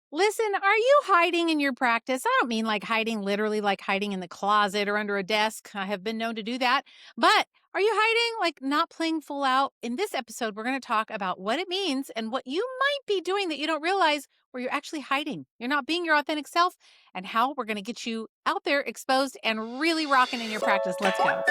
Listen, are you hiding in your practice? I don't mean like hiding literally like hiding in the closet or under a desk. I have been known to do that. But are you hiding like not playing full out? In this episode, we're going to talk about what it means and what you might be doing that you don't realize where you're actually hiding. You're not being your authentic self, and how we're going to get you out there exposed and really rocking in your practice. Let's go.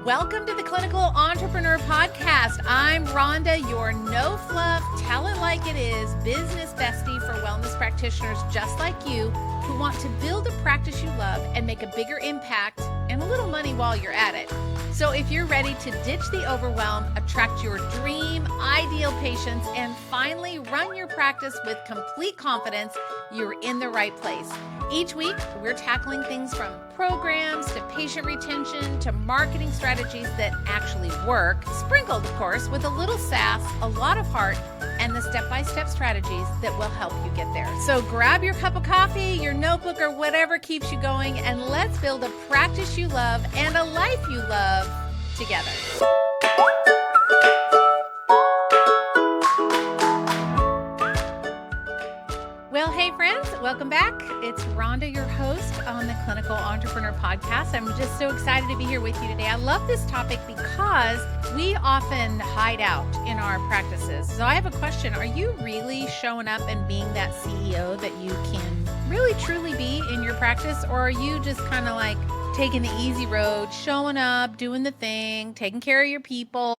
Welcome to the Clinical Entrepreneur Podcast. I'm Rhonda, your no fluff, tell it like it is business bestie for wellness practitioners just like you who want to build a practice you love and make a bigger impact and a little money while you're at it. So if you're ready to ditch the overwhelm, attract your dream ideal patients, and finally run your practice with complete confidence, you're in the right place. Each week, we're tackling things from programs to patient retention to marketing strategies that actually work, sprinkled, of course, with a little sass, a lot of heart, and the step-by-step strategies that will help you get there. So grab your cup of coffee, your notebook, or whatever keeps you going, and let's build a practice you love and a life you love together. Well, hey friends, welcome back. It's Rhonda, your host on the Clinical Entrepreneur Podcast. I'm just so excited to be here with you today. I love this topic because we often hide out in our practices. So I have a question. Are you really showing up and being that CEO that you can really truly be in your practice? Or are you just kind of like taking the easy road, showing up, doing the thing, taking care of your people,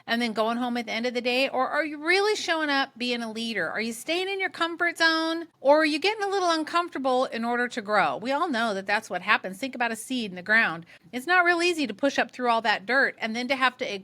and then going home at the end of the day? Or are you really showing up being a leader? Are you staying in your comfort zone, or are you getting a little uncomfortable in order to grow? We all know that that's what happens. Think about a seed in the ground. It's not real easy to push up through all that dirt and then to have to,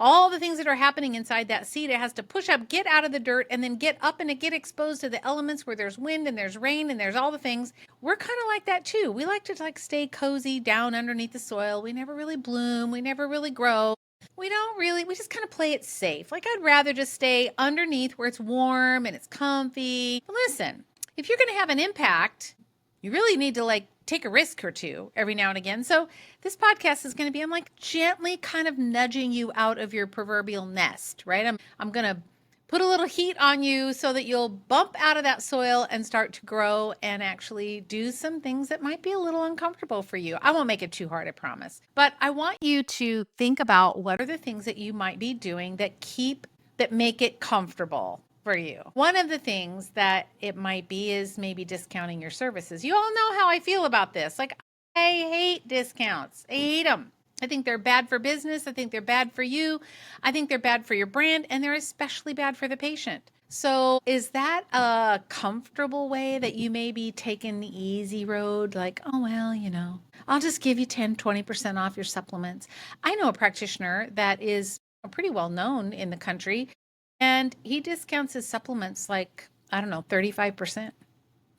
all the things that are happening inside that seed. It has to push up, get out of the dirt, and then get up and get exposed to the elements where there's wind and there's rain and there's all the things. We're kind of like that too. We like to stay cozy down underneath the soil. We never really bloom. We never really grow. We just kind of play it safe. Like, I'd rather just stay underneath where it's warm and it's comfy. But listen, if you're going to have an impact, you really need to take a risk or two every now and again. So this podcast is going to be, I'm gently kind of nudging you out of your proverbial nest, right? I'm going to put a little heat on you so that you'll bump out of that soil and start to grow and actually do some things that might be a little uncomfortable for you. I won't make it too hard, I promise. But I want you to think about what are the things that you might be doing that make it comfortable for you. One of the things that it might be is maybe discounting your services. You all know how I feel about this. I hate discounts. I hate them. I think they're bad for business. I think they're bad for you. I think they're bad for your brand, and they're especially bad for the patient. So is that a comfortable way that you may be taking the easy road? Like, oh, well, I'll just give you 10, 20% off your supplements. I know a practitioner that is pretty well known in the country, and he discounts his supplements 35%.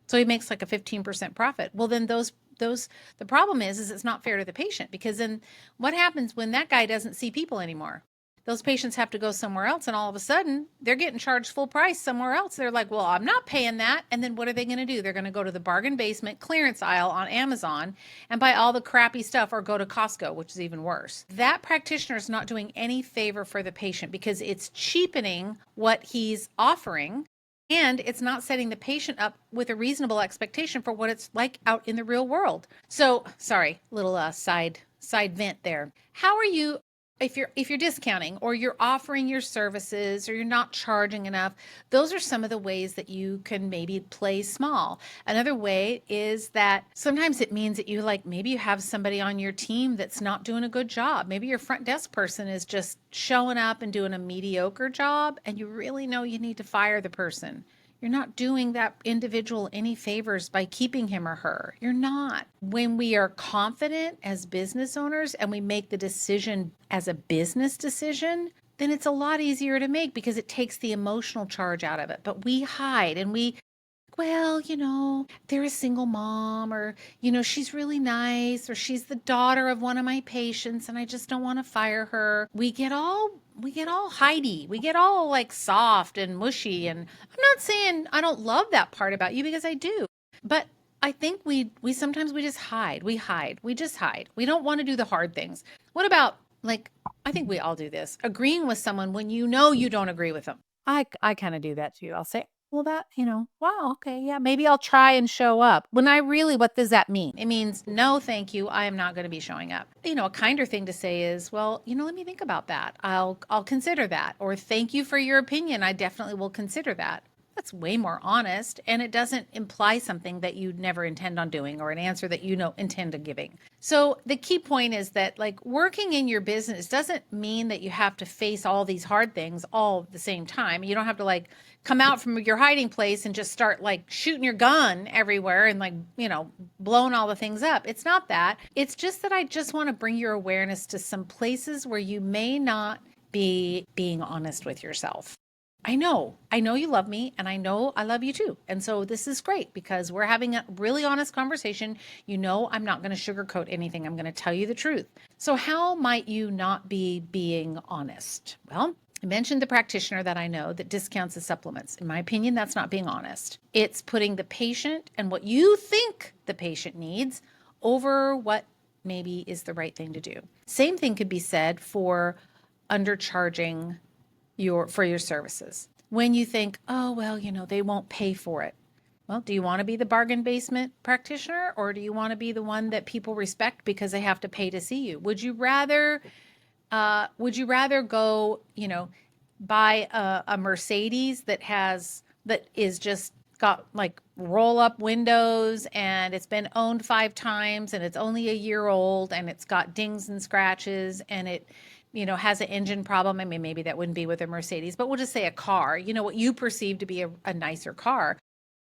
So he makes like a 15% profit. Well, then the problem is it's not fair to the patient, because then what happens when that guy doesn't see people anymore? Those patients have to go somewhere else, and all of a sudden they're getting charged full price somewhere else. They're like, well, I'm not paying that. And then what are they going to do? They're going to go to the bargain basement clearance aisle on Amazon and buy all the crappy stuff, or go to Costco, which is even worse. That practitioner is not doing any favor for the patient, because it's cheapening what he's offering. And it's not setting the patient up with a reasonable expectation for what it's like out in the real world. So, sorry, little side vent there. How are you, if you're discounting, or you're offering your services, or you're not charging enough? Those are some of the ways that you can maybe play small. Another way is that sometimes it means that maybe you have somebody on your team that's not doing a good job. Maybe your front desk person is just showing up and doing a mediocre job, and you really know you need to fire the person. You're not doing that individual any favors by keeping him or her. You're not. When we are confident as business owners and we make the decision as a business decision, then it's a lot easier to make, because it takes the emotional charge out of it. But we hide, and they're a single mom, or, she's really nice, or she's the daughter of one of my patients and I just don't want to fire her. We get all hidey. We get all soft and mushy. And I'm not saying I don't love that part about you, because I do. But I think we sometimes just hide. We just hide. We don't want to do the hard things. What about like, I think we all do this, agreeing with someone when you know you don't agree with them. I kind of do that too. I'll say, well, wow, okay, yeah, maybe I'll try and show up. When I really, what does that mean? It means, no, thank you, I am not going to be showing up. A kinder thing to say is, well, let me think about that. I'll consider that. Or thank you for your opinion. I definitely will consider that. That's way more honest, and it doesn't imply something that you never intend on doing or an answer that intend on giving. So the key point is that, like, working in your business doesn't mean that you have to face all these hard things all at the same time. You don't have to like come out from your hiding place and just start like shooting your gun everywhere and like, blowing all the things up. It's not that. It's just that I just want to bring your awareness to some places where you may not be being honest with yourself. I know you love me, and I know I love you too. And so this is great because we're having a really honest conversation. I'm not going to sugarcoat anything. I'm going to tell you the truth. So how might you not be being honest? Well, I mentioned the practitioner that I know that discounts the supplements. In my opinion, that's not being honest. It's putting the patient and what you think the patient needs over what maybe is the right thing to do. Same thing could be said for undercharging for your services. When you think, oh, well, they won't pay for it. Well, do you want to be the bargain basement practitioner, or do you want to be the one that people respect because they have to pay to see you? Would you rather go, buy a Mercedes that is just got like roll up windows and it's been owned 5 times and it's only a year old and it's got dings and scratches and it has an engine problem? I mean, maybe that wouldn't be with a Mercedes, but we'll just say a car, what you perceive to be a nicer car.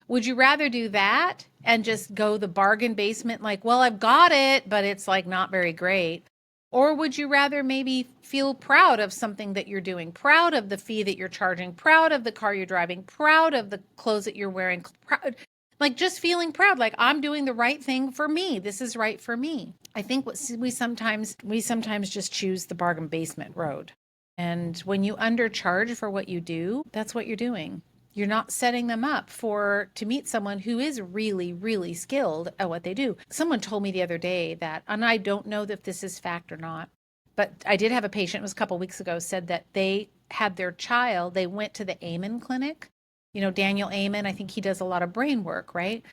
Would you rather do that and just go the bargain basement, like, well, I've got it, but it's like not very great? Or would you rather maybe feel proud of something that you're doing, proud of the fee that you're charging, proud of the car you're driving, proud of the clothes that you're wearing, like just feeling proud, like I'm doing the right thing for me. This is right for me. I think we sometimes just choose the bargain basement road. And when you undercharge for what you do, that's what you're doing. You're not setting them up to meet someone who is really, really skilled at what they do. Someone told me the other day that, and I don't know if this is fact or not, but I did have a patient, it was a couple of weeks ago, said that they had their child, they went to the Amen clinic. Daniel Amen, I think he does a lot of brain work, right?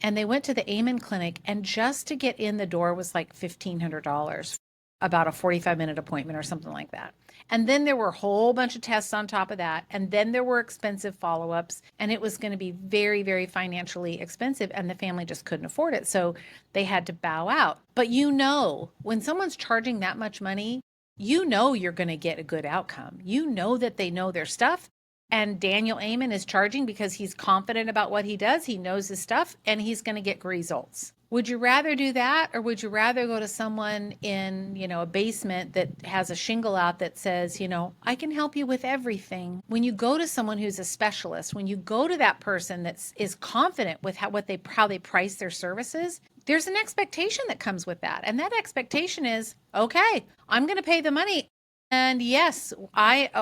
And they went to the Amen clinic, and just to get in the door was like $1,500, about a 45-minute appointment or something like that. And then there were a whole bunch of tests on top of that. And then there were expensive follow-ups, and it was going to be very, very financially expensive, and the family just couldn't afford it. So they had to bow out. But when someone's charging that much money, you're going to get a good outcome. That they know their stuff. And Daniel Amen is charging because he's confident about what he does. He knows his stuff, and he's going to get results. Would you rather do that, or would you rather go to someone in, a basement that has a shingle out that says, I can help you with everything? When you go to someone who's a specialist, when you go to that person that is confident with how they price their services, there's an expectation that comes with that. And that expectation is, okay, I'm going to pay the money. And yes,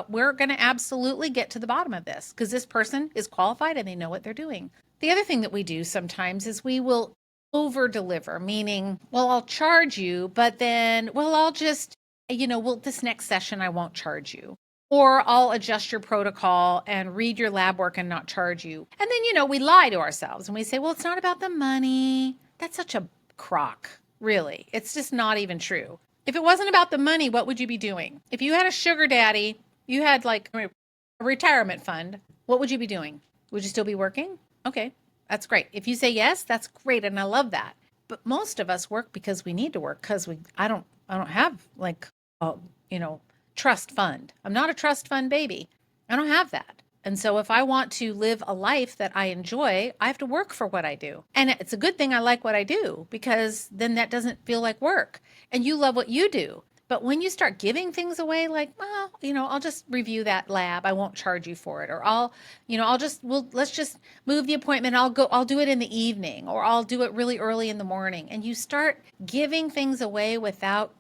we're going to absolutely get to the bottom of this because this person is qualified and they know what they're doing. The other thing that we do sometimes is we will over deliver, meaning, well, I'll charge you, but then, well, I'll just, this next session, I won't charge you. Or I'll adjust your protocol and read your lab work and not charge you. And then, we lie to ourselves and we say, well, it's not about the money. That's such a crock, really. It's just not even true. If it wasn't about the money, what would you be doing? If you had a sugar daddy, you had like a retirement fund, what would you be doing? Would you still be working? Okay, that's great. If you say yes, that's great, and I love that. But most of us work because we need to work because I don't have like trust fund. I'm not a trust fund baby. I don't have that. And so if I want to live a life that I enjoy, I have to work for what I do. And it's a good thing I like what I do because then that doesn't feel like work. And you love what you do. But when you start giving things away, like, well, I'll just review that lab. I won't charge you for it. Or let's just move the appointment. I'll do it in the evening, or I'll do it really early in the morning. And you start giving things away without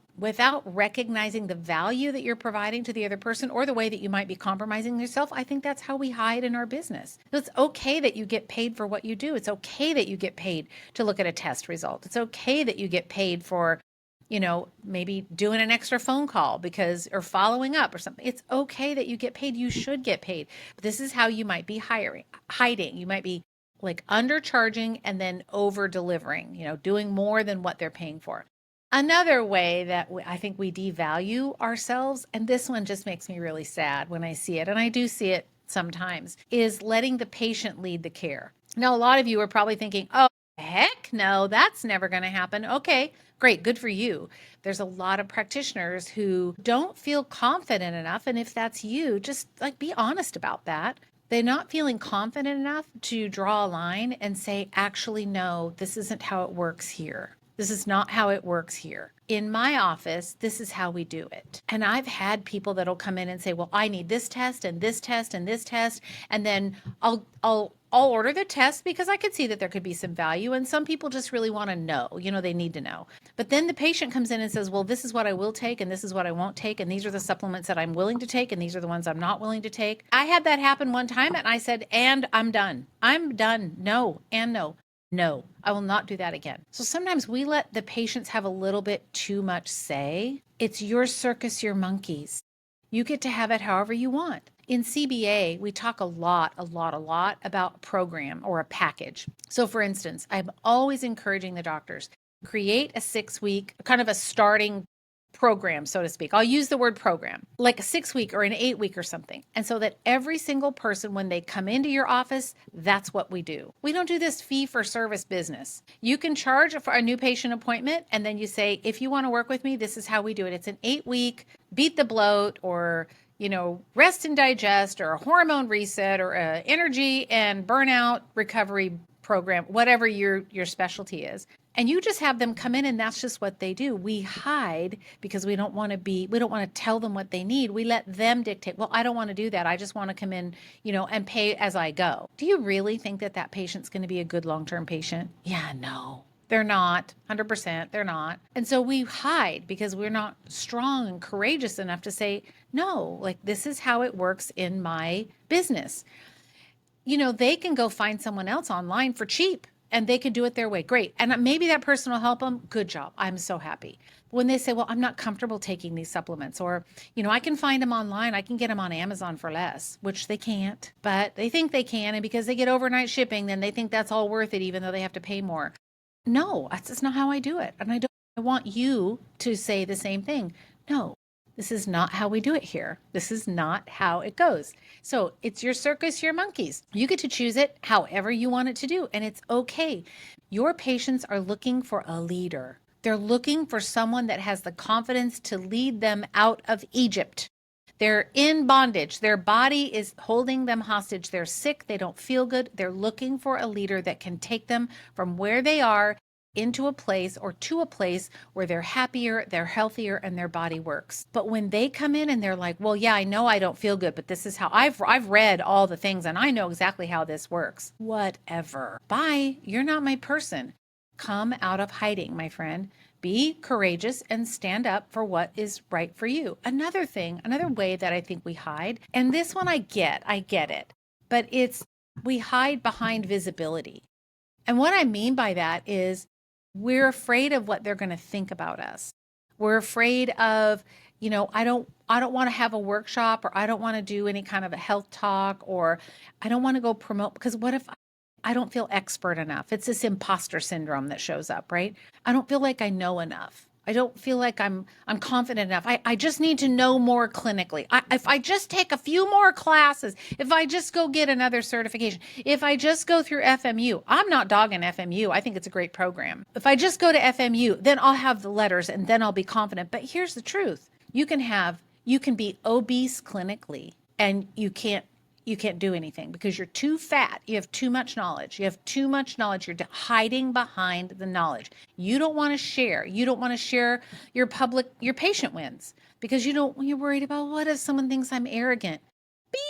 recognizing the value that you're providing to the other person or the way that you might be compromising yourself. I think that's how we hide in our business. It's okay that you get paid for what you do. It's okay that you get paid to look at a test result. It's okay that you get paid for maybe doing an extra phone call or following up or something. It's okay that you get paid. You should get paid. But this is how you might be hiding. You might be like undercharging and then over delivering, doing more than what they're paying for. Another way that I think we devalue ourselves, and this one just makes me really sad when I see it, and I do see it sometimes, is letting the patient lead the care. Now, a lot of you are probably thinking, oh, heck no, that's never going to happen. Okay, great, good for you. There's a lot of practitioners who don't feel confident enough. And if that's you, just like be honest about that. They're not feeling confident enough to draw a line and say, actually, no, this isn't how it works here. This is not how it works here. In my office, this is how we do it. And I've had people that'll come in and say, well, I need this test and this test and this test. And then I'll order the test because I could see that there could be some value. And some people just really want to know, they need to know. But then the patient comes in and says, well, this is what I will take and this is what I won't take. And these are the supplements that I'm willing to take. And these are the ones I'm not willing to take. I had that happen one time and I said, and I'm done. I'm done. No, and no. No, I will not do that again. So sometimes we let the patients have a little bit too much say. It's your circus, your monkeys. You get to have it however you want. In CBA, we talk a lot about a program or a package. So for instance, I'm always encouraging the doctors, create a 6-week, kind of a starting program, so to speak. I'll use the word program, like a 6-week or an 8-week or something. And so that every single person, when they come into your office, that's what we do. We don't do this fee for service business. You can charge for a new patient appointment. And then you say, if you want to work with me, this is how we do it. It's an 8-week beat the bloat or rest and digest or a hormone reset or a energy and burnout recovery program, whatever your specialty is. And you just have them come in and that's just what they do. We hide because we don't want to tell them what they need. We let them dictate. Well, I don't want to do that. I just want to come in, and pay as I go. Do you really think that patient's going to be a good long-term patient? Yeah, no. They're not. 100%, they're not. And so we hide because we're not strong and courageous enough to say, no, like this is how it works in my business. They can go find someone else online for cheap and they can do it their way. Great. And maybe that person will help them. Good job. I'm so happy. When they say, well, I'm not comfortable taking these supplements, or, I can find them online. I can get them on Amazon for less, which they can't, but they think they can. And because they get overnight shipping, then they think that's all worth it, even though they have to pay more. No, that's just not how I do it. And I want you to say the same thing. No, this is not how we do it here. This is not how it goes. So it's your circus, your monkeys. You get to choose it however you want it to do. And it's okay. Your patients are looking for a leader. They're looking for someone that has the confidence to lead them out of Egypt. They're in bondage. Their body is holding them hostage. They're sick. They don't feel good. They're looking for a leader that can take them from where they are into a place or to a place where they're happier, they're healthier, and their body works. But when they come in and they're like, well, yeah, I know I don't feel good, but this is how I've read all the things and I know exactly how this works. Whatever. Bye. You're not my person. Come out of hiding, my friend. Be courageous and stand up for what is right for you. Another way that I think we hide, and this one I get it, but we hide behind visibility. And what I mean by that is we're afraid of what they're going to think about us. We're afraid of, I don't want to have a workshop, or I don't want to do any kind of a health talk, or I don't want to go promote, because what if I don't feel expert enough? It's this imposter syndrome that shows up, right? I don't feel like I know enough. I don't feel like I'm confident enough. I just need to know more clinically. If I just take a few more classes, if I just go get another certification, if I just go through FMU, I'm not dogging FMU. I think it's a great program. If I just go to FMU, then I'll have the letters and then I'll be confident. But here's the truth. You can be obese clinically and you can't do anything because you're too fat. You have too much knowledge. You're hiding behind the knowledge. You don't want to share. You don't want to share your patient wins because you're worried about what if someone thinks I'm arrogant. Be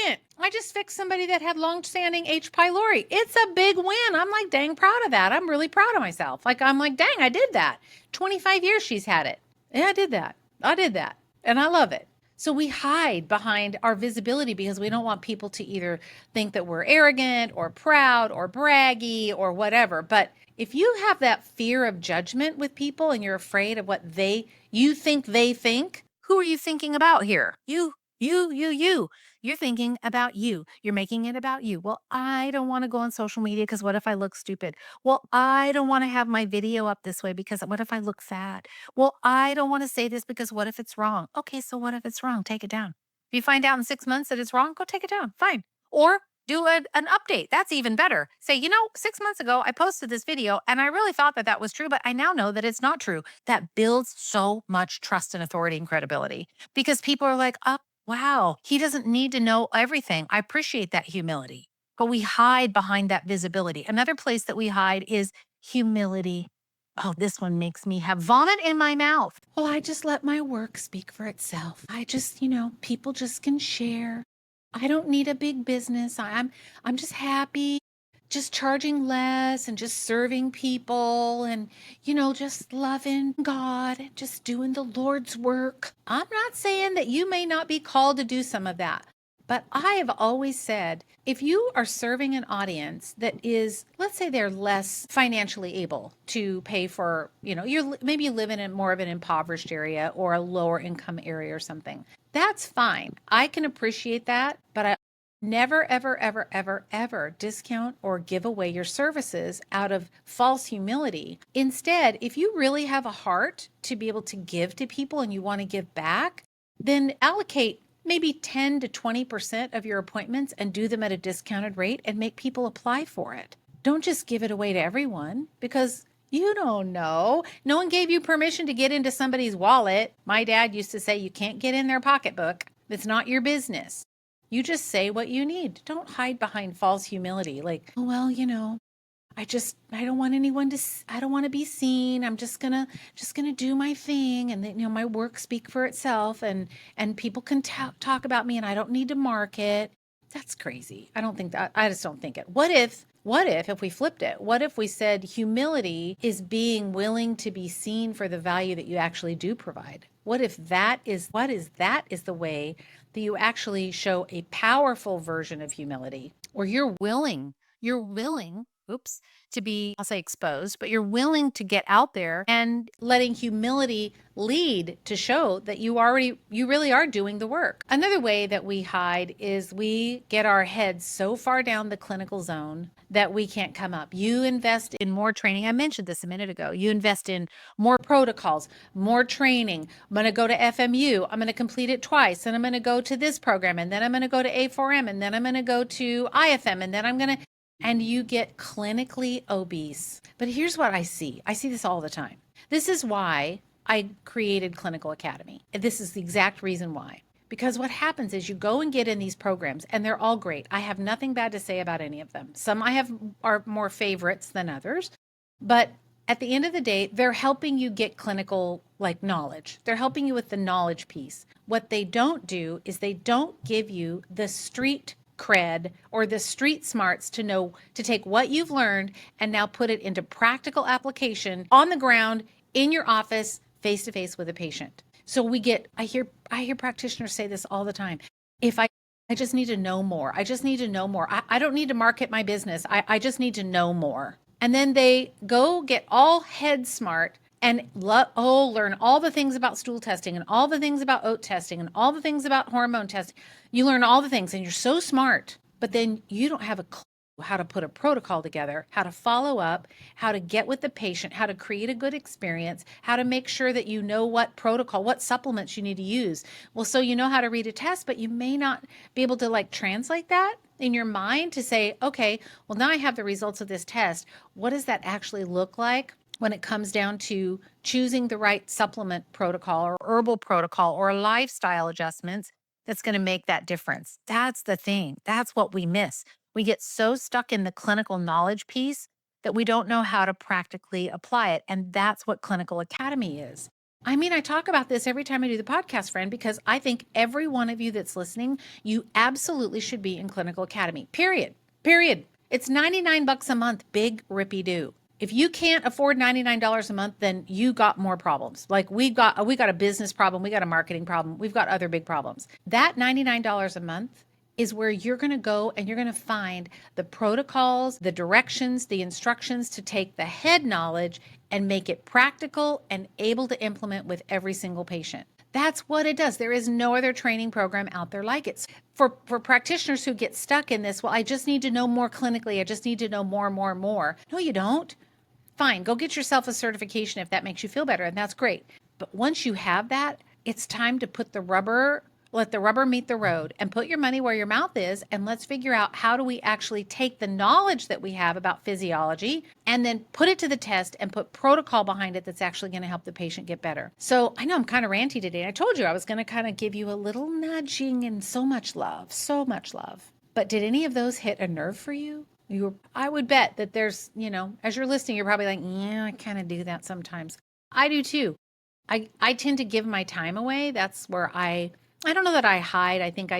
arrogant. I just fixed somebody that had long-standing H. pylori. It's a big win. I'm like, dang proud of that. I'm really proud of myself. I'm like, dang, I did that. 25 years she's had it. Yeah, I did that. And I love it. So we hide behind our visibility because we don't want people to either think that we're arrogant or proud or braggy or whatever. But if you have that fear of judgment with people and you're afraid of what you think they think, who are you thinking about here? You. You're thinking about you. You're making it about you. Well, I don't want to go on social media because what if I look stupid? Well, I don't want to have my video up this way because what if I look fat? Well, I don't want to say this because what if it's wrong? Okay, so what if it's wrong? Take it down. If you find out in 6 months that it's wrong, go take it down. Fine. Or do an update. That's even better. Say, 6 months ago, I posted this video and I really thought that that was true, but I now know that it's not true. That builds so much trust and authority and credibility because people are like, oh, wow, he doesn't need to know everything. I appreciate that humility, but we hide behind that visibility. Another place that we hide is humility. Oh, this one makes me have vomit in my mouth. Well, I just let my work speak for itself. I just, people just can share. I don't need a big business. I'm just happy just charging less and just serving people and just loving God, just doing the Lord's work. I'm not saying that you may not be called to do some of that. But I have always said, if you are serving an audience that is, let's say they're less financially able to pay for, maybe you live in a more of an impoverished area or a lower income area or something. That's fine. I can appreciate that, but I never, ever, ever, ever, ever discount or give away your services out of false humility. Instead, if you really have a heart to be able to give to people and you want to give back, then allocate maybe 10 to 20% of your appointments and do them at a discounted rate and make people apply for it. Don't just give it away to everyone because you don't know. No one gave you permission to get into somebody's wallet. My dad used to say you can't get in their pocketbook. It's not your business. You just say what you need. Don't hide behind false humility. Like, oh, well, I don't want anyone to, I don't want to be seen. I'm just gonna do my thing. And then, my work speak for itself and people can talk about me and I don't need to market. That's crazy. I don't think that, I just don't think it. What if we flipped it? What if we said humility is being willing to be seen for the value that you actually do provide? What if that is the way that you actually show a powerful version of humility, or you're willing, oops, to be, I'll say exposed, but you're willing to get out there and letting humility lead to show that you really are doing the work. Another way that we hide is we get our heads so far down the clinical zone that we can't come up. You invest in more training. I mentioned this a minute ago. You invest in more protocols, more training. I'm going to go to FMU. I'm going to complete it twice. And I'm going to go to this program. And then I'm going to go to A4M. And then I'm going to go to IFM. And then and you get clinically obese. But here's what I see. I see this all the time. This is why I created Clinical Academy. And this is the exact reason why. Because what happens is you go and get in these programs and they're all great. I have nothing bad to say about any of them. Some are more favorites than others. But at the end of the day, they're helping you get clinical knowledge. They're helping you with the knowledge piece. What they don't do is they don't give you the street cred or the street smarts to take what you've learned and now put it into practical application on the ground in your office, face to face with a patient. So I hear practitioners say this all the time. If I just need to know more. I just need to know more. I don't need to market my business. I just need to know more. And then they go get all head smart and learn all the things about stool testing and all the things about oat testing and all the things about hormone testing. You learn all the things and you're so smart, but then you don't have a clue how to put a protocol together, how to follow up, how to get with the patient, how to create a good experience, how to make sure that you know what protocol, what supplements you need to use. Well, so you know how to read a test, but you may not be able to translate that in your mind to say, okay, well, now I have the results of this test. What does that actually look like when it comes down to choosing the right supplement protocol or herbal protocol or lifestyle adjustments that's going to make that difference? That's the thing. That's what we miss. We get so stuck in the clinical knowledge piece that we don't know how to practically apply it. And that's what Clinical Academy is. I mean, I talk about this every time I do the podcast, friend, because I think every one of you that's listening, you absolutely should be in Clinical Academy, period. It's $99 a month, big rippy do. If you can't afford $99 a month, then you got more problems. Like we got a business problem, we got a marketing problem, we've got other big problems. That $99 a month is where you're going to go and you're going to find the protocols, the directions, the instructions to take the head knowledge and make it practical and able to implement with every single patient. That's what it does. There is no other training program out there like it. For practitioners who get stuck in this, well, I just need to know more clinically. I just need to know more, more, more. No, you don't. Fine, go get yourself a certification if that makes you feel better, and that's great. But once you have that, it's time to let the rubber meet the road and put your money where your mouth is. And let's figure out how do we actually take the knowledge that we have about physiology and then put it to the test and put protocol behind it that's actually going to help the patient get better. So I know I'm kind of ranty today. I told you I was going to kind of give you a little nudging and so much love, so much love. But did any of those hit a nerve for you? I would bet that there's, as you're listening, you're probably like, yeah, I kind of do that sometimes. I do too. I tend to give my time away. That's where I don't know that I hide. I think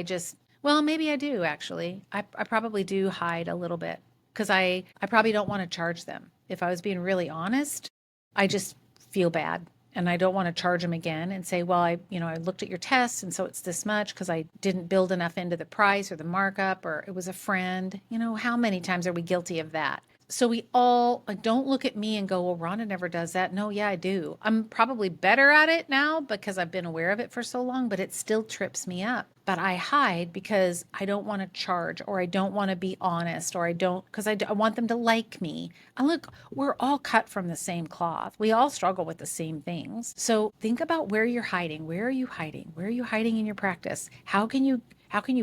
well, maybe I do actually. I probably do hide a little bit because I probably don't want to charge them. If I was being really honest, I just feel bad. And I don't want to charge them again and say, well, I looked at your tests and so it's this much because I didn't build enough into the price or the markup or it was a friend. How many times are we guilty of that? So we all don't look at me and go, well, Rhonda never does that. No, yeah, I do. I'm probably better at it now because I've been aware of it for so long, but it still trips me up. But I hide because I don't want to charge or I don't want to be honest or because I want them to like me. And look, we're all cut from the same cloth. We all struggle with the same things. So think about where you're hiding. Where are you hiding? Where are you hiding in your practice? How can you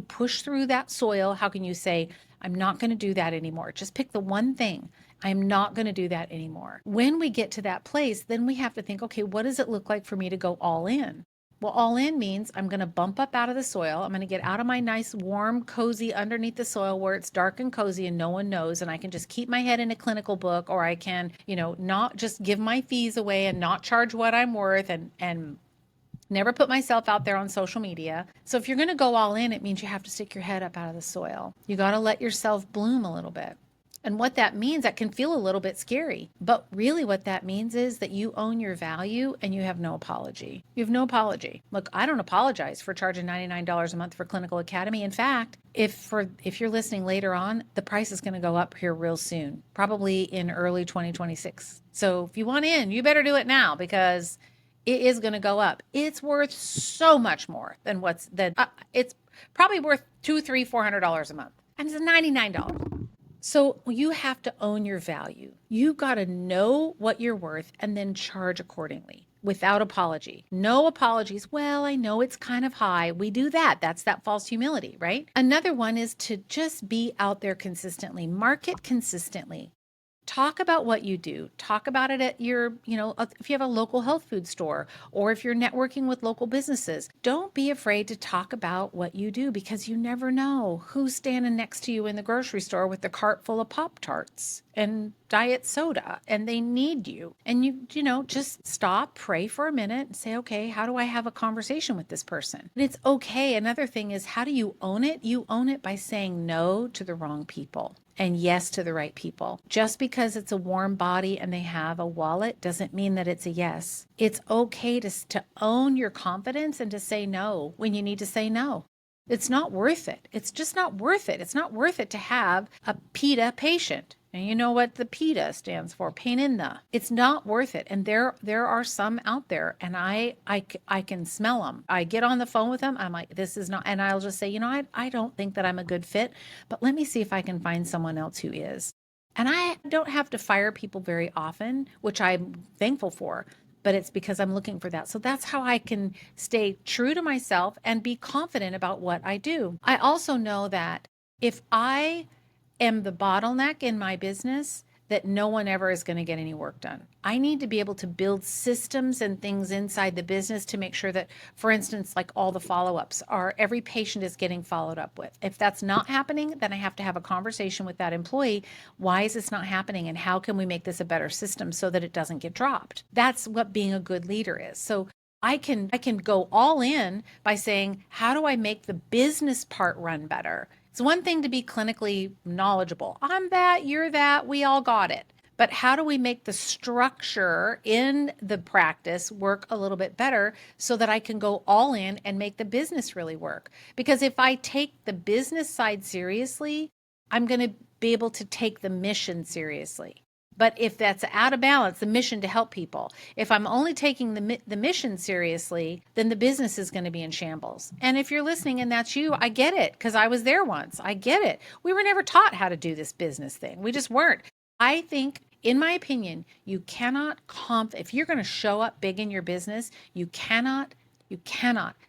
push through that soil? How can you say, I'm not going to do that anymore? Just pick the one thing. I'm not going to do that anymore. When we get to that place, then we have to think, okay, what does it look like for me to go all in? Well, all in means I'm going to bump up out of the soil. I'm going to get out of my nice, warm, cozy underneath the soil where it's dark and cozy and no one knows. And I can just keep my head in a clinical book, or I can, not just give my fees away and not charge what I'm worth and never put myself out there on social media. So if you're going to go all in, it means you have to stick your head up out of the soil. You got to let yourself bloom a little bit. And what that means, that can feel a little bit scary. But really what that means is that you own your value and you have no apology. You have no apology. Look, I don't apologize for charging $99 a month for Clinical Academy. In fact, if you're listening later on, the price is going to go up here real soon, probably in early 2026. So if you want in, you better do it now because it is going to go up. It's worth so much more than it's probably worth $200, $300, $400 a month. And it's $99. So you have to own your value. You got to know what you're worth and then charge accordingly without apology. No apologies. Well, I know it's kind of high. We do that. That's that false humility, right? Another one is to just be out there consistently, market consistently. Talk about what you do. Talk about it at your, if you have a local health food store or if you're networking with local businesses. Don't be afraid to talk about what you do because you never know who's standing next to you in the grocery store with the cart full of Pop-Tarts and diet soda and they need you. And you just stop, pray for a minute and say, okay, how do I have a conversation with this person? And it's okay. Another thing is, how do you own it? You own it by saying no to the wrong people and yes to the right people. Just because it's a warm body and they have a wallet doesn't mean that it's a yes. It's okay to own your confidence and to say no when you need to say no. It's not worth it. It's just not worth it. It's not worth it to have a PETA patient. And you know what the PETA stands for? Pain in the. It's not worth it. And there are some out there, and I can smell them. I get on the phone with them. I'm like, this is not, and I'll just say, I don't think that I'm a good fit, but let me see if I can find someone else who is. And I don't have to fire people very often, which I'm thankful for, but it's because I'm looking for that. So that's how I can stay true to myself and be confident about what I do. I also know that if I am the bottleneck in my business, that no one ever is going to get any work done. I need to be able to build systems and things inside the business to make sure that, for instance, like all the follow-ups every patient is getting followed up with. If that's not happening, then I have to have a conversation with that employee. Why is this not happening? And how can we make this a better system so that it doesn't get dropped? That's what being a good leader is. So I can go all in by saying, how do I make the business part run better? It's one thing to be clinically knowledgeable. I'm that, you're that, we all got it. But how do we make the structure in the practice work a little bit better so that I can go all in and make the business really work? Because if I take the business side seriously, I'm going to be able to take the mission seriously. But if that's out of balance, the mission to help people, if I'm only taking the mission seriously, then the business is going to be in shambles. And if you're listening and that's you, I get it, because I was there once. I get it. We were never taught how to do this business thing. We just weren't. I think, in my opinion, you cannot if you're going to show up big in your business, you cannot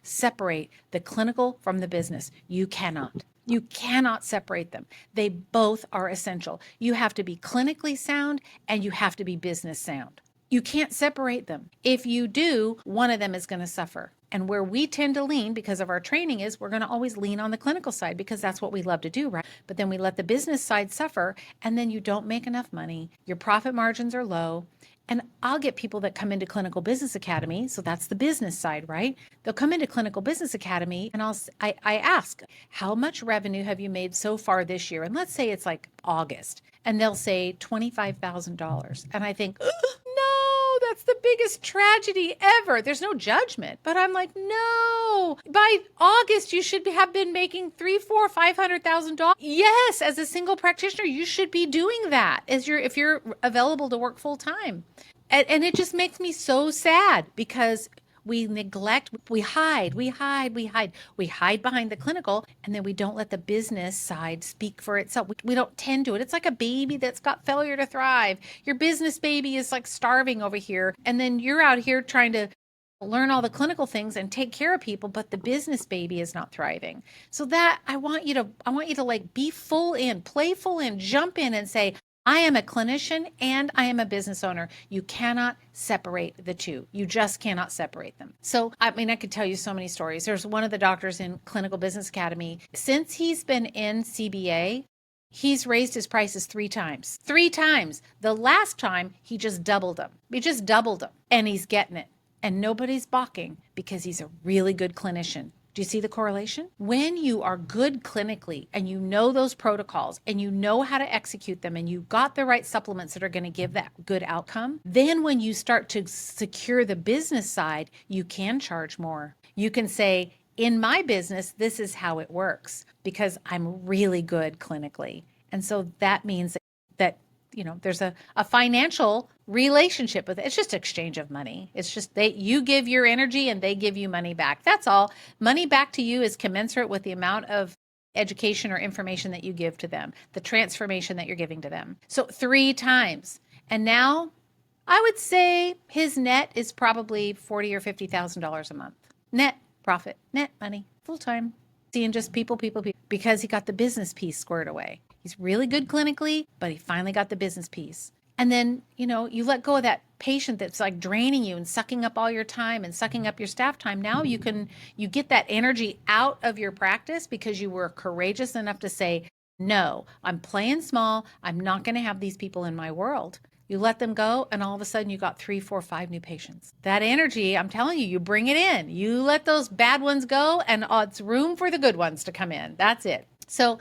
separate the clinical from the business. You cannot. You cannot separate them. They both are essential. You have to be clinically sound and you have to be business sound. You can't separate them. If you do, one of them is going to suffer. And where we tend to lean because of our training is we're going to always lean on the clinical side because that's what we love to do, right? But then we let the business side suffer and then you don't make enough money. Your profit margins are low. And I'll get people that come into Clinical Business Academy. So that's the business side, right? They'll come into Clinical Business Academy and I ask, how much revenue have you made so far this year? And let's say it's like August and they'll say $25,000. And I think, no, that's the biggest tragedy ever. There's no judgment, but I'm like, no, by August, you should have been making $300,000, $400,000, $500,000. Yes. As a single practitioner, you should be doing that if you're available to work full time. And it just makes me so sad because we neglect, we hide behind the clinical, and then we don't let the business side speak for itself. We don't tend to it. It's like a baby that's got failure to thrive. Your business baby is like starving over here. And then you're out here trying to learn all the clinical things and take care of people, but the business baby is not thriving. So that I want you to like be full in, play full in, jump in and say, I am a clinician and I am a business owner. You cannot separate the two. You just cannot separate them. So, I mean, I could tell you so many stories. There's one of the doctors in Clinical Business Academy. Since he's been in CBA, he's raised his prices 3 times. 3 times. The last time, he just doubled them. He just doubled them. And he's getting it. And nobody's balking because he's a really good clinician. Do you see the correlation? When you are good clinically and you know those protocols and you know how to execute them and you've got the right supplements that are going to give that good outcome, then when you start to secure the business side, you can charge more. You can say, in my business, this is how it works because I'm really good clinically. And so that means that there's a financial relationship with it. It's just exchange of money. It's just you give your energy and they give you money back. That's all. Money back to you is commensurate with the amount of education or information that you give to them, the transformation that you're giving to them. So 3 times. And now I would say his net is probably $40,000 or $50,000 a month. Net profit, net money, full time. Seeing just people, because he got the business piece squared away. He's really good clinically, but he finally got the business piece. And then, you let go of that patient that's like draining you and sucking up all your time and sucking up your staff time. Now you get that energy out of your practice because you were courageous enough to say, no, I'm playing small. I'm not going to have these people in my world. You let them go, and all of a sudden you got 3, 4, 5 new patients. That energy, I'm telling you, you bring it in. You let those bad ones go, and it's room for the good ones to come in. That's it. So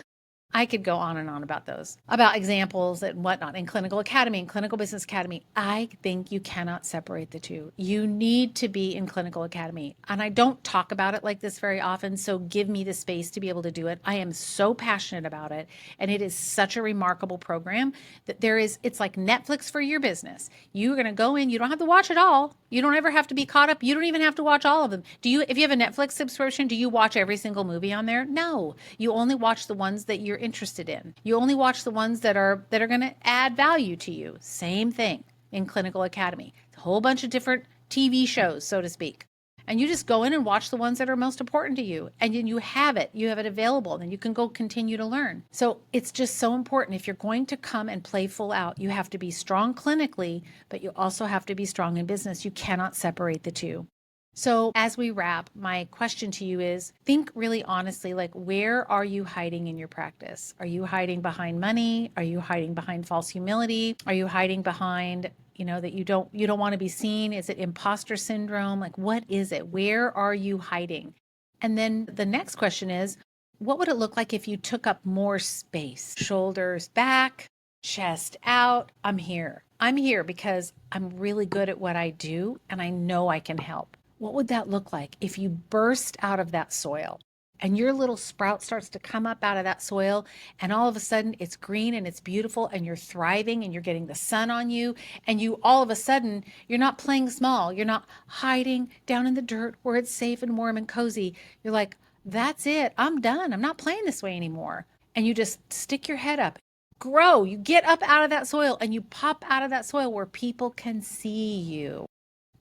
I could go on and on about those, about examples and whatnot in Clinical Academy and Clinical Business Academy. I think you cannot separate the two. You need to be in Clinical Academy. And I don't talk about it like this very often, so give me the space to be able to do it. I am so passionate about it. And it is such a remarkable program that it's like Netflix for your business. You're going to go in, you don't have to watch it all. You don't ever have to be caught up. You don't even have to watch all of them. If you have a Netflix subscription, do you watch every single movie on there? No. You only watch the ones that you're interested in. You only watch the ones that are going to add value to you. Same thing in Clinical Academy. It's a whole bunch of different TV shows, so to speak. And you just go in and watch the ones that are most important to you. And then you have it available. And then you can go continue to learn. So it's just so important. If you're going to come and play full out, you have to be strong clinically, but you also have to be strong in business. You cannot separate the two. So as we wrap, my question to you is, think really honestly, like, where are you hiding in your practice? Are you hiding behind money? Are you hiding behind false humility? Are you hiding behind that you don't want to be seen? Is it imposter syndrome? Like, what is it? Where are you hiding? And then the next question is, what would it look like if you took up more space? Shoulders back, chest out. I'm here. I'm here because I'm really good at what I do and I know I can help. What would that look like if you burst out of that soil and your little sprout starts to come up out of that soil and all of a sudden it's green and it's beautiful and you're thriving and you're getting the sun on you and you all of a sudden you're not playing small. You're not hiding down in the dirt where it's safe and warm and cozy. You're like, that's it. I'm done. I'm not playing this way anymore. And you just stick your head up, grow. You get up out of that soil and you pop out of that soil where people can see you.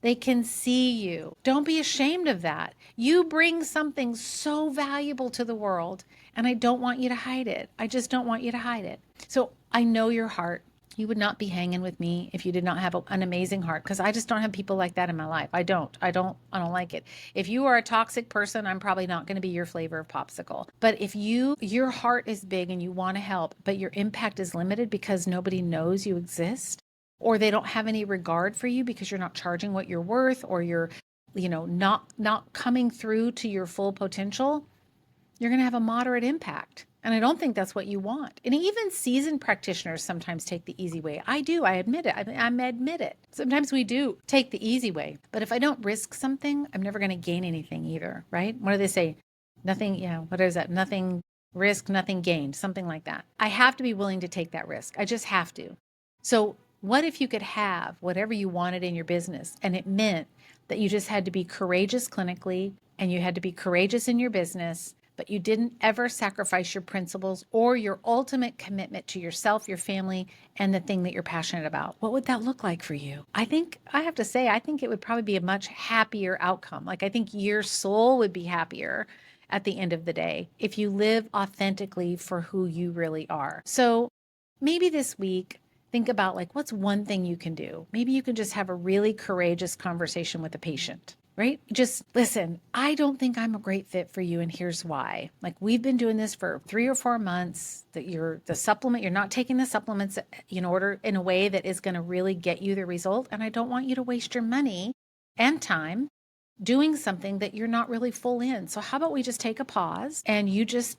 They can see you. Don't be ashamed of that. You bring something so valuable to the world, and I don't want you to hide it. I just don't want you to hide it. So I know your heart. You would not be hanging with me if you did not have an amazing heart, because I just don't have people like that in my life. I don't like it. If you are a toxic person, I'm probably not going to be your flavor of popsicle. But if your heart is big and you want to help, but your impact is limited because nobody knows you exist, or they don't have any regard for you because you're not charging what you're worth, or you're, not coming through to your full potential, you're going to have a moderate impact. And I don't think that's what you want. And even seasoned practitioners sometimes take the easy way. I do. I admit it. I admit it. Sometimes we do take the easy way. But if I don't risk something, I'm never going to gain anything either, right? What do they say? Nothing, what is that? Nothing risk, nothing gained, something like that. I have to be willing to take that risk. I just have to. So what if you could have whatever you wanted in your business and it meant that you just had to be courageous clinically and you had to be courageous in your business, but you didn't ever sacrifice your principles or your ultimate commitment to yourself, your family, and the thing that you're passionate about? What would that look like for you? I think it would probably be a much happier outcome. Like, I think your soul would be happier at the end of the day if you live authentically for who you really are. So maybe this week, think about, like, what's one thing you can do? Maybe you can just have a really courageous conversation with a patient, right? Just listen, I don't think I'm a great fit for you, and here's why. Like, we've been doing this for 3 or 4 months, that you're not taking the supplements in a way that is going to really get you the result. And I don't want you to waste your money and time doing something that you're not really full in. So how about we just take a pause and you just,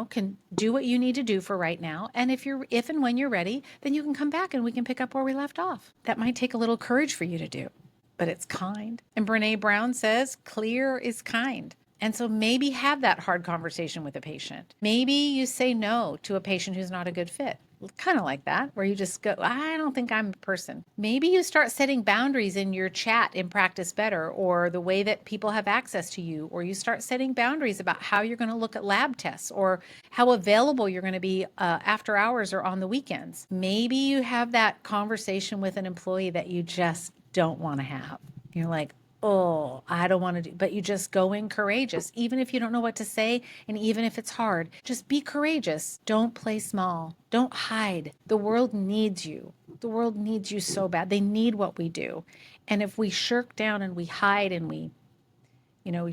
can do what you need to do for right now. And if and when you're ready, then you can come back and we can pick up where we left off. That might take a little courage for you to do, but it's kind. And Brene Brown says, clear is kind. And so maybe have that hard conversation with a patient. Maybe you say no to a patient who's not a good fit. Kind of like that, where you just go, I don't think I'm a person. Maybe you start setting boundaries in your chat in Practice Better, or the way that people have access to you, or you start setting boundaries about how you're going to look at lab tests, or how available you're going to be after hours or on the weekends. Maybe you have that conversation with an employee that you just don't want to have. You're like, oh, I don't want to do, but you just go in courageous, even if you don't know what to say. And even if it's hard, just be courageous. Don't play small. Don't hide. The world needs you. The world needs you so bad. They need what we do. And if we shirk down and we hide and we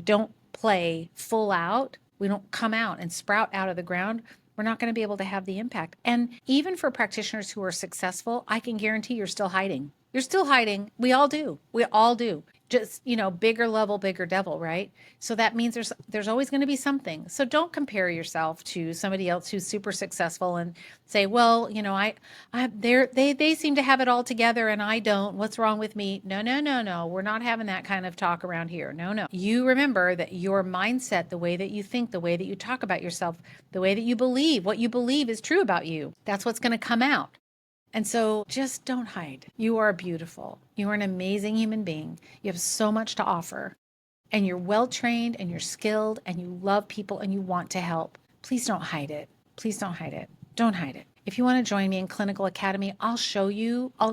don't play full out, we don't come out and sprout out of the ground, we're not going to be able to have the impact. And even for practitioners who are successful, I can guarantee you're still hiding. You're still hiding. We all do. We all do. Just, bigger level, bigger devil, right? So that means there's always going to be something. So don't compare yourself to somebody else who's super successful and say, well, they seem to have it all together and I don't. What's wrong with me? No, no, no, no. We're not having that kind of talk around here. No, no. You remember that your mindset, the way that you think, the way that you talk about yourself, the way that you believe, what you believe is true about you, that's what's going to come out. And so just don't hide. You are beautiful. You are an amazing human being. You have so much to offer, and you're well trained and you're skilled and you love people and you want to help. Please don't hide it. Please don't hide it. Don't hide it. If you want to join me in Clinical Academy, I'll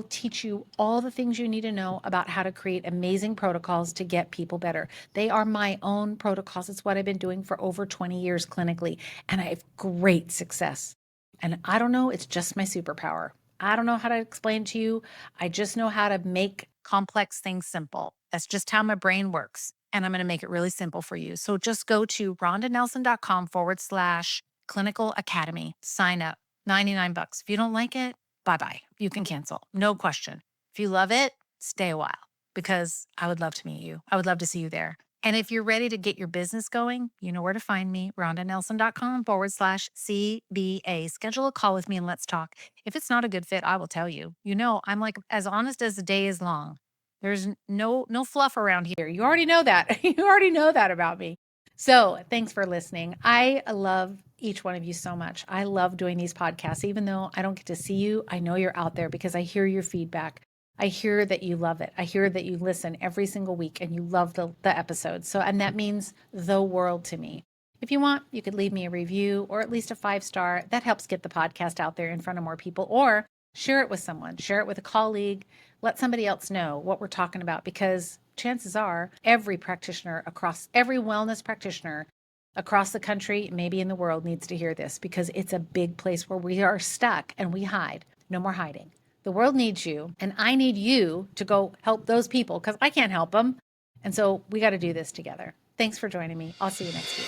teach you all the things you need to know about how to create amazing protocols to get people better. They are my own protocols. It's what I've been doing for over 20 years clinically, and I have great success. And I don't know, it's just my superpower. I don't know how to explain to you. I just know how to make complex things simple. That's just how my brain works. And I'm going to make it really simple for you. So just go to rondanelson.com/clinical academy. Sign up. $99. If you don't like it, bye-bye. You can cancel. No question. If you love it, stay a while, because I would love to meet you. I would love to see you there. And if you're ready to get your business going, you know where to find me, rondanelson.com/CBA. Schedule a call with me and let's talk. If it's not a good fit, I will tell you. You know, I'm like as honest as the day is long. There's no fluff around here. You already know that. You already know that about me. So thanks for listening. I love each one of you so much. I love doing these podcasts, even though I don't get to see you. I know you're out there because I hear your feedback. I hear that you love it. I hear that you listen every single week and you love the episodes. So, and that means the world to me. If you want, you could leave me a review or at least a 5-star. That helps get the podcast out there in front of more people, or share it with someone, share it with a colleague, let somebody else know what we're talking about, because chances are every practitioner across, every wellness practitioner across the country, maybe in the world, needs to hear this, because it's a big place where we are stuck and we hide. No more hiding. The world needs you, and I need you to go help those people because I can't help them. And so we got to do this together. Thanks for joining me. I'll see you next week.